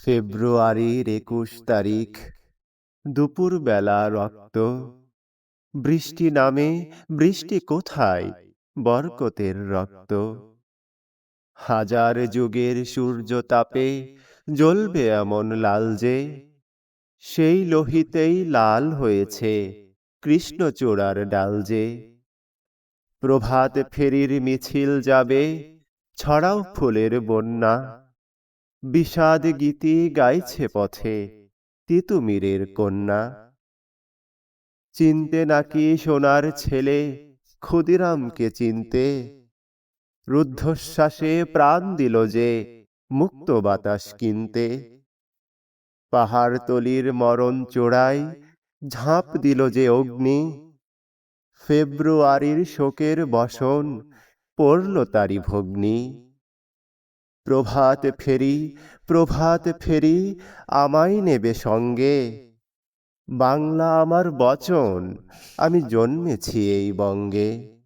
ফেব্রুয়ারির ২১ তারিখ, দুপুরবেলা রক্ত। বৃষ্টি নামে, বৃষ্টি কোথায়? বরকতের রক্ত। হাজার যুগের সূর্যতাপে জ্বলবে এমন লাল যে, সেই লোহিতেই লাল হয়েছে কৃষ্ণচূড়ার ডাল যে। প্রভাত ফেরির মিছিল যাবে, ছড়াও ফুলের বন্যা। বিষাদ গীতি গাইছে পথে তিতুমীরের কন্যা। চিনতে নাকি সোনার ছেলে ক্ষুদিরামকে চিনতে? রুদ্ধশ্বাসে প্রাণ দিল যে মুক্ত বাতাস কিনতে। পাহাড়তলির মরণ চূড়ায় ঝাঁপ দিল যে অগ্নি, ফেব্রুয়ারির শোকের বসন পড়ল তারি ভগ্নি। প্রভাত ফেরি, প্রভাত ফেরি, আমায় নেবে সঙ্গে। বাংলা আমার বচন, আমি জন্মেছি এই বঙ্গে।